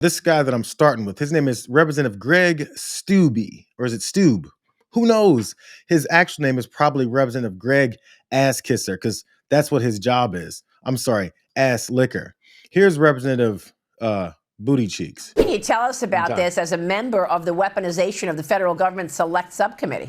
This guy that I'm starting with, his name is Representative Greg Steube, or is it Steube? Who knows? His actual name is probably Representative Greg Ass Kisser, because that's what his job is. I'm sorry, ass licker. Here's Representative Booty Cheeks. Can you tell us about this as a member of the weaponization of the federal government select subcommittee?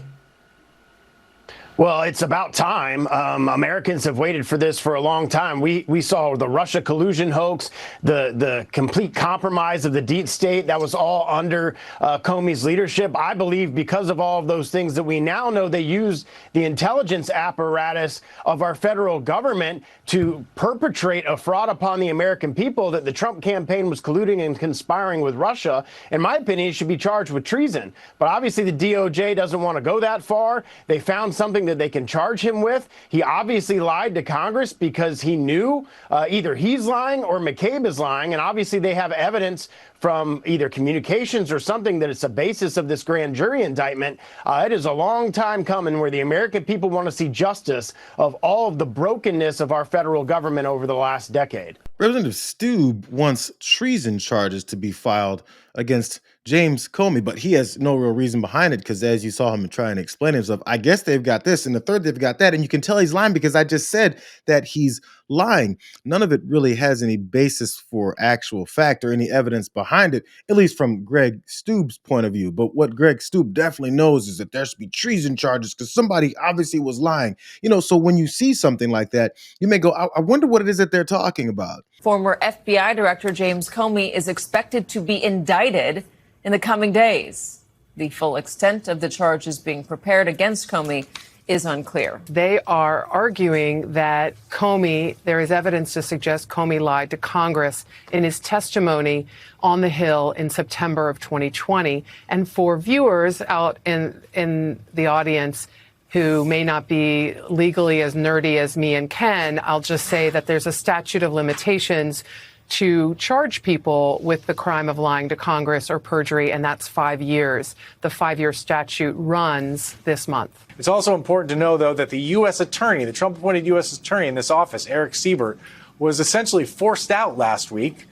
Well, it's about time. Americans have waited for this for a long time. We saw the Russia collusion hoax, the complete compromise of the deep state. That was all under Comey's leadership. I believe because of all of those things that we now know, they used the intelligence apparatus of our federal government to perpetrate a fraud upon the American people, that the Trump campaign was colluding and conspiring with Russia. In my opinion, he should be charged with treason. But obviously the DOJ doesn't want to go that far. They found something that they can charge him with. He obviously lied to Congress because he knew either he's lying or McCabe is lying. And obviously they have evidence from either communications or something that it's a basis of this grand jury indictment. It is a long time coming where the American people want to see justice of all of the brokenness of our federal government over the last decade. Representative Steube wants treason charges to be filed against James Comey, but he has no real reason behind it because, as you saw him trying to explain himself, I guess they've got this, and the third they've got that, and you can tell he's lying because I just said that he's lying. None of it really has any basis for actual fact or any evidence behind it, at least from Greg Stoobe's point of view. But what Greg Steube definitely knows is that there should be treason charges because somebody obviously was lying. So when you see something like that, you may go, I wonder what it is that they're talking about. Former FBI Director James Comey is expected to be indicted in the coming days. The full extent of the charges being prepared against Comey is unclear. They are arguing that there is evidence to suggest Comey lied to Congress in his testimony on the Hill in September of 2020. And for viewers out in the audience who may not be legally as nerdy as me and Ken, I'll just say that there's a statute of limitations to charge people with the crime of lying to Congress or perjury, and that's 5 years. The 5-year statute runs this month. It's also important to know, though, that the U.S. attorney, the Trump-appointed U.S. attorney in this office, Eric Siebert, was essentially forced out last week,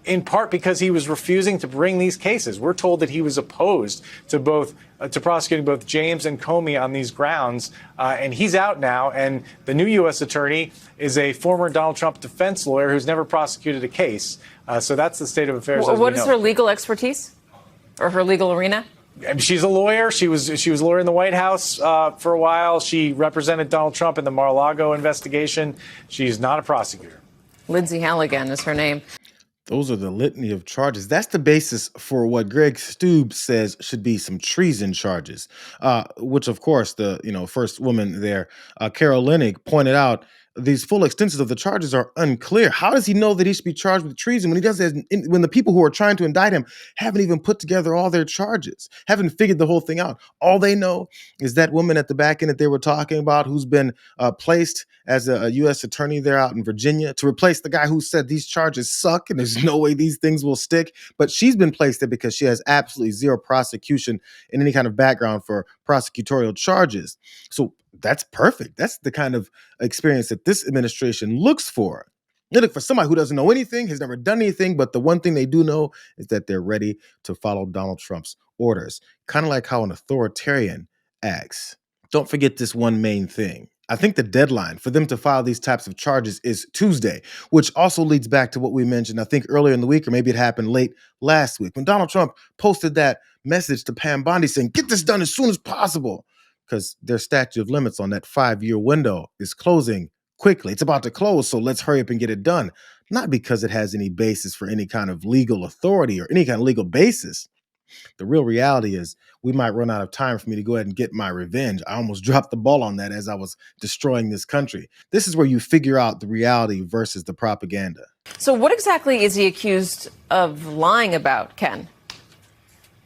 in part because he was refusing to bring these cases. We're told that he was opposed to prosecuting both James and Comey on these grounds, and he's out now. And the new U.S. attorney is a former Donald Trump defense lawyer who's never prosecuted a case. So that's the state of affairs. What is her legal expertise or her legal arena? She's a lawyer. She was a lawyer in the White House for a while. She represented Donald Trump in the Mar-a-Lago investigation. She's not a prosecutor. Lindsay Halligan is her name. Those are the litany of charges. That's the basis for what Greg Steube says should be some treason charges, which, of course, the first woman there, Carol Leonnig, pointed out. These full extensions of the charges are unclear. How does he know that he should be charged with treason when he does when the people who are trying to indict him haven't even put together all their charges, haven't figured the whole thing out? All they know is that woman at the back end that they were talking about, who's been placed as a U.S. attorney there out in Virginia to replace the guy who said these charges suck and there's no way these things will stick. But she's been placed there because she has absolutely zero prosecution in any kind of background for prosecutorial charges. So that's perfect. That's the kind of experience that this administration looks for. They look for somebody who doesn't know anything, has never done anything, but the one thing they do know is that they're ready to follow Donald Trump's orders, kind of like how an authoritarian acts. Don't forget this one main thing. I think the deadline for them to file these types of charges is Tuesday, which also leads back to what we mentioned, I think, earlier in the week, or maybe it happened late last week, when Donald Trump posted that message to Pam Bondi saying, get this done as soon as possible, because their statute of limits on that 5-year window is closing quickly. It's about to close, so let's hurry up and get it done. Not because it has any basis for any kind of legal authority or any kind of legal basis. The real reality is we might run out of time for me to go ahead and get my revenge. I almost dropped the ball on that as I was destroying this country. This is where you figure out the reality versus the propaganda. So what exactly is he accused of lying about, Ken?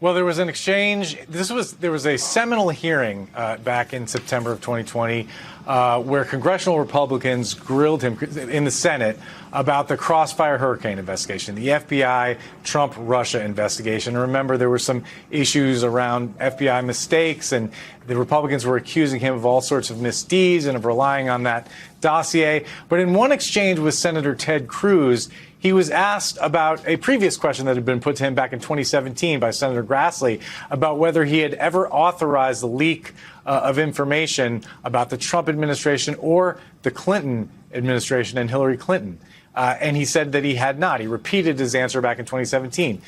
Well, there was an exchange. There was a seminal hearing back in September of 2020 where congressional Republicans grilled him in the Senate about the Crossfire Hurricane investigation, the FBI Trump-Russia investigation. Remember, there were some issues around FBI mistakes, and the Republicans were accusing him of all sorts of misdeeds and of relying on that dossier. But in one exchange with Senator Ted Cruz, he was asked about a previous question that had been put to him back in 2017 by Senator Grassley about whether he had ever authorized the leak of information about the Trump administration or the Clinton administration and Hillary Clinton. And he said that he had not. He repeated his answer back in 2017.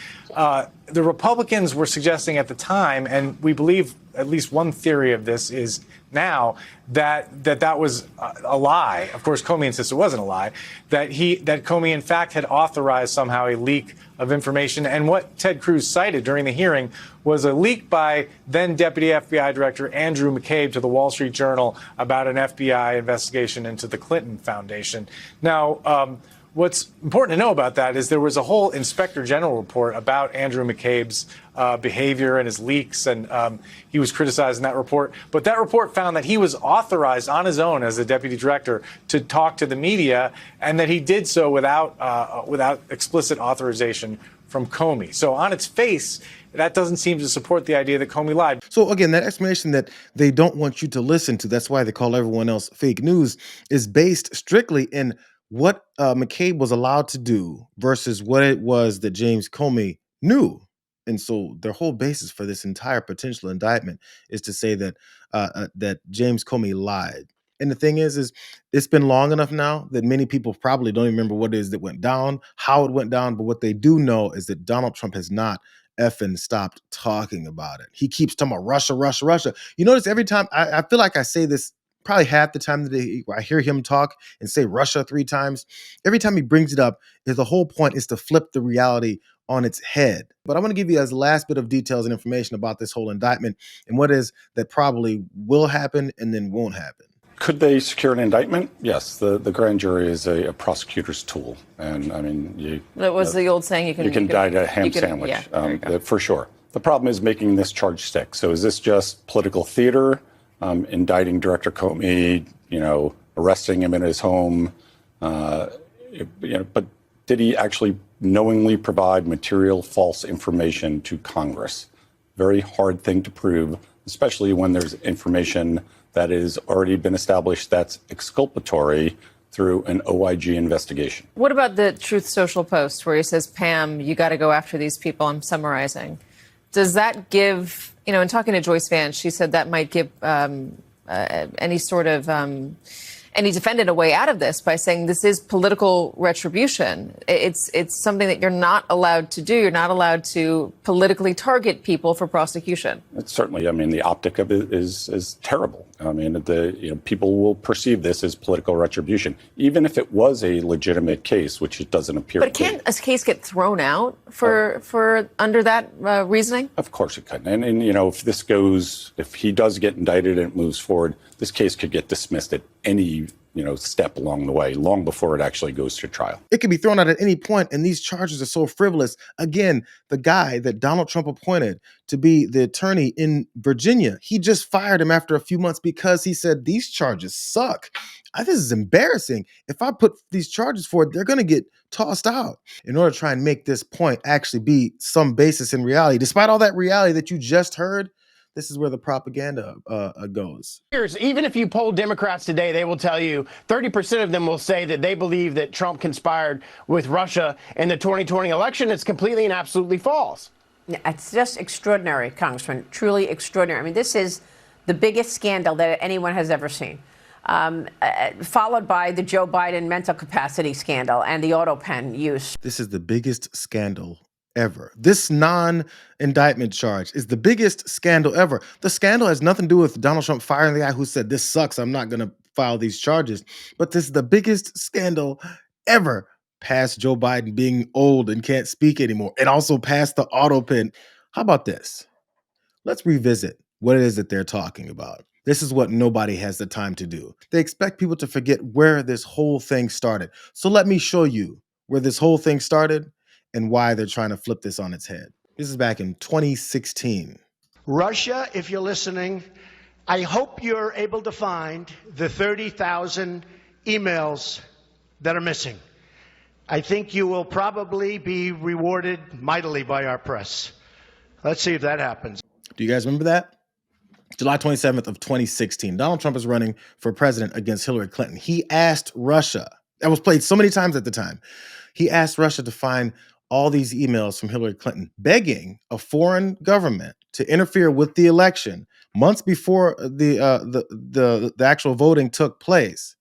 The Republicans were suggesting at the time, and we believe at least one theory of this is now, that was a lie. Of course, Comey insists it wasn't a lie, that Comey, in fact, had authorized somehow a leak of information. And what Ted Cruz cited during the hearing was a leak by then Deputy FBI Director Andrew McCabe to the Wall Street Journal about an FBI investigation into the Clinton Foundation. Now, what's important to know about that is there was a whole Inspector General report about Andrew McCabe's behavior and his leaks, and he was criticized in that report. But that report found that he was authorized on his own as the deputy director to talk to the media, and that he did so without explicit authorization from Comey. So on its face, that doesn't seem to support the idea that Comey lied. So again, that explanation that they don't want you to listen to, that's why they call everyone else fake news, is based strictly in what McCabe was allowed to do versus what it was that James Comey knew. And so their whole basis for this entire potential indictment is to say that that James Comey lied. And the thing is it's been long enough now that many people probably don't even remember what it is that went down, how it went down. But what they do know is that Donald Trump has not effing stopped talking about it. He keeps talking about Russia, Russia, Russia. You notice every time, I feel like I say this probably half the time that I hear him talk and say Russia 3 times. Every time he brings it up, the whole point is to flip the reality on its head. But I want to give you as last bit of details and information about this whole indictment and what is that probably will happen and then won't happen. Could they secure an indictment? Yes, the grand jury is a prosecutor's tool. And I mean, that was the old saying, you can indict a ham sandwich, yeah, for sure. The problem is making this charge stick. So is this just political theater? Indicting Director Comey, arresting him in his home, but did he actually knowingly provide material false information to Congress? Very hard thing to prove, especially when there's information that has already been established that's exculpatory through an OIG investigation. What about the Truth Social post where he says, Pam, you got to go after these people? I'm summarizing. Does that give, in talking to Joyce Vance, she said that might give any sort of any defendant a way out of this by saying this is political retribution. It's something that you're not allowed to do. You're not allowed to politically target people for prosecution. It's certainly, the optic of it is terrible. People will perceive this as political retribution, even if it was a legitimate case, which it doesn't appear to be. But can't a case get thrown out for under that reasoning? Of course it could. And if he does get indicted and it moves forward, this case could get dismissed at any step along the way, long before it actually goes to trial. It can be thrown out at any point, and these charges are so frivolous. Again, the guy that Donald Trump appointed to be the attorney in Virginia, he just fired him after a few months because he said, these charges suck. This is embarrassing. If I put these charges forward, they're going to get tossed out. In order to try and make this point actually be some basis in reality, despite all that reality that you just heard, this is where the propaganda goes. Even if you poll Democrats today, they will tell you 30% of them will say that they believe that Trump conspired with Russia in the 2020 election. It's completely and absolutely false. It's just extraordinary, Congressman, truly extraordinary. This is the biggest scandal that anyone has ever seen, followed by the Joe Biden mental capacity scandal and the auto pen use. This is the biggest scandal ever. This non-indictment charge is the biggest scandal ever. The scandal has nothing to do with Donald Trump firing the guy who said, this sucks, I'm not going to file these charges. But this is the biggest scandal ever, past Joe Biden being old and can't speak anymore, and also past the auto pen. How about this? Let's revisit what it is that they're talking about. This is what nobody has the time to do. They expect people to forget where this whole thing started. So let me show you where this whole thing started and why they're trying to flip this on its head. This is back in 2016. Russia, if you're listening, I hope you're able to find the 30,000 emails that are missing. I think you will probably be rewarded mightily by our press. Let's see if that happens. Do you guys remember that? July 27th of 2016, Donald Trump is running for president against Hillary Clinton. He asked Russia That was played so many times at the time. He asked Russia to find all these emails from Hillary Clinton begging a foreign government to interfere with the election months before the actual voting took place,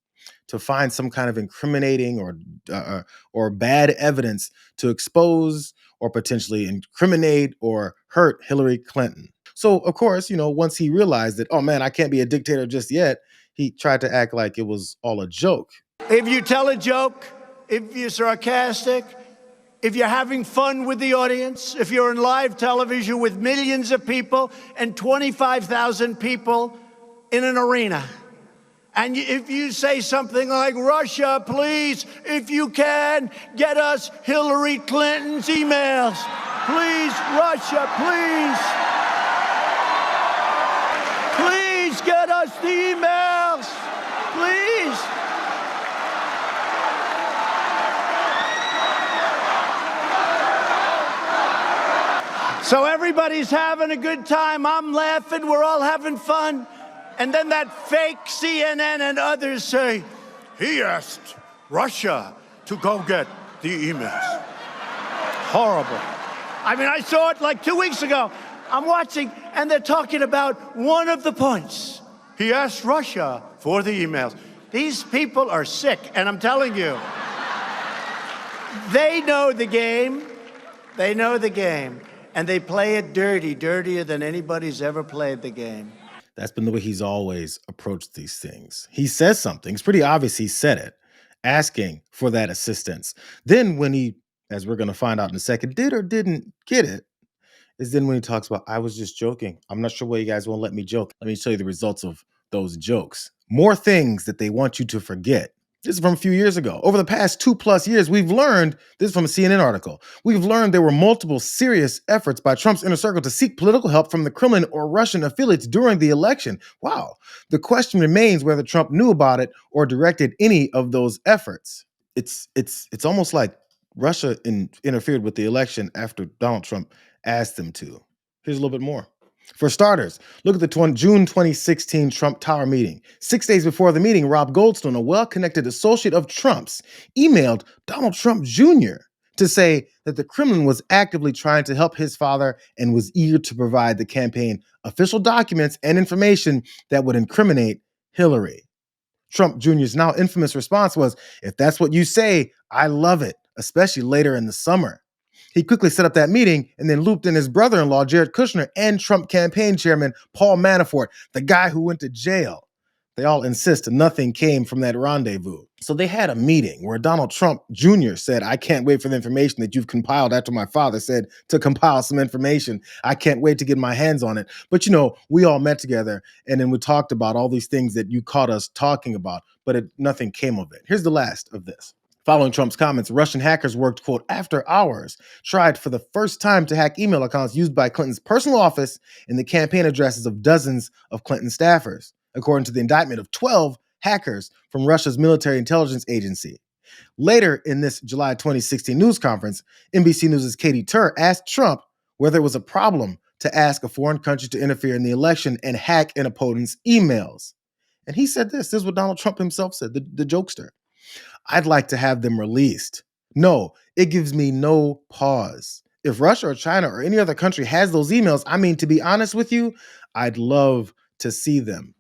to find some kind of incriminating or bad evidence to expose or potentially incriminate or hurt Hillary Clinton. So, of course, once he realized that, oh man, I can't be a dictator just yet, he tried to act like it was all a joke. If you tell a joke, if you're sarcastic, if you're having fun with the audience, if you're on live television with millions of people and 25,000 people in an arena, and if you say something like, Russia, please, if you can, get us Hillary Clinton's emails. Please, Russia, please. Please get us the emails. Please. So everybody's having a good time. I'm laughing. We're all having fun. And then that fake CNN and others say, he asked Russia to go get the emails. Horrible. I mean, I saw it like 2 weeks ago. I'm watching, and they're talking about one of the points. He asked Russia for the emails. These people are sick, and I'm telling you, they know the game. They know the game. And they play it dirty, dirtier than anybody's ever played the game. That's been the way he's always approached these things. He says something. It's pretty obvious he said it, asking for that assistance. Then when he, as we're going to find out in a second, did or didn't get it, is then when he talks about, I was just joking. I'm not sure why you guys won't let me joke. Let me tell you the results of those jokes. More things that they want you to forget. This is from a few years ago. Over the past 2+ years, we've learned, this is from a CNN article, we've learned there were multiple serious efforts by Trump's inner circle to seek political help from the Kremlin or Russian affiliates during the election. Wow. The question remains whether Trump knew about it or directed any of those efforts. It's almost like Russia interfered with the election after Donald Trump asked them to. Here's a little bit more. For starters, look at the June 2016 Trump Tower meeting. 6 days before the meeting, Rob Goldstone, a well-connected associate of Trump's, emailed Donald Trump Jr. to say that the Kremlin was actively trying to help his father and was eager to provide the campaign official documents and information that would incriminate Hillary. Trump Jr.'s now infamous response was, if that's what you say, I love it, especially later in the summer. He quickly set up that meeting and then looped in his brother-in-law, Jared Kushner, and Trump campaign chairman, Paul Manafort, the guy who went to jail. They all insist nothing came from that rendezvous. So they had a meeting where Donald Trump Jr. said, I can't wait for the information that you've compiled after my father said to compile some information. I can't wait to get my hands on it. But, we all met together and then we talked about all these things that you caught us talking about, but nothing came of it. Here's the last of this. Following Trump's comments, Russian hackers worked, quote, after hours, tried for the first time to hack email accounts used by Clinton's personal office and the campaign addresses of dozens of Clinton staffers, according to the indictment of 12 hackers from Russia's military intelligence agency. Later in this July 2016 news conference, NBC News' Katie Tur asked Trump whether it was a problem to ask a foreign country to interfere in the election and hack an opponent's emails. And he said this is what Donald Trump himself said, the jokester. I'd like to have them released. No, it gives me no pause. If Russia or China or any other country has those emails, to be honest with you, I'd love to see them.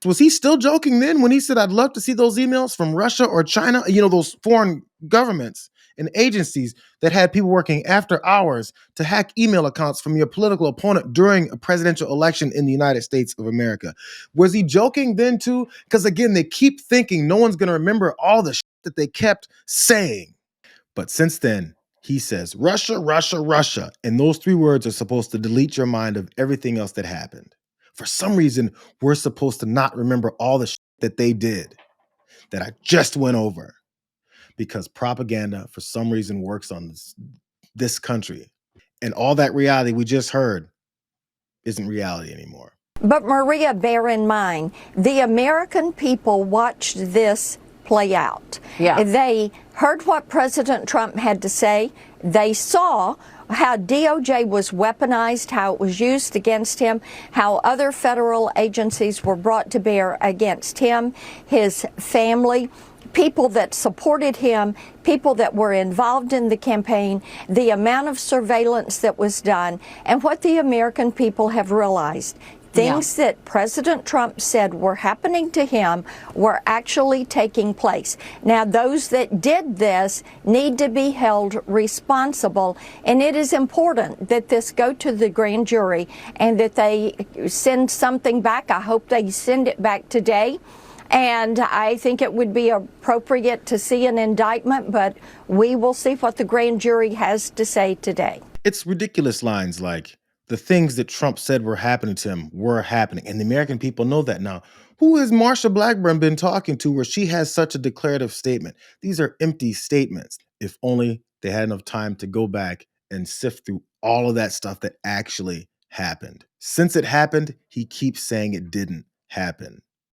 Was he still joking then when he said, I'd love to see those emails from Russia or China? Those foreign governments and agencies that had people working after hours to hack email accounts from your political opponent during a presidential election in the United States of America. Was he joking then too? Because again, they keep thinking no one's going to remember all the shit that they kept saying. But since then, he says, Russia, Russia, Russia. And those 3 words are supposed to delete your mind of everything else that happened. For some reason, we're supposed to not remember all the shit that they did, that I just went over. Because propaganda, for some reason, works on this country. And all that reality we just heard isn't reality anymore. But Maria, bear in mind, the American people watched this play out. Yeah. They heard what President Trump had to say. They saw how DOJ was weaponized, how it was used against him, how other federal agencies were brought to bear against him, his family. people that supported him, people that were involved in the campaign, the amount of surveillance that was done, and what the American people have realized. Things that President Trump said were happening to him were actually taking place. Now, those that did this need to be held responsible, and it is important that this go to the grand jury and that they send something back. I hope they send it back today. And I think it would be appropriate to see an indictment, but we will see what the grand jury has to say today. It's ridiculous lines like, the things that Trump said were happening to him were happening. And the American people know that now. Who has Marsha Blackburn been talking to where she has such a declarative statement? These are empty statements. If only they had enough time to go back and sift through all of that stuff that actually happened. Since it happened, he keeps saying it didn't happen.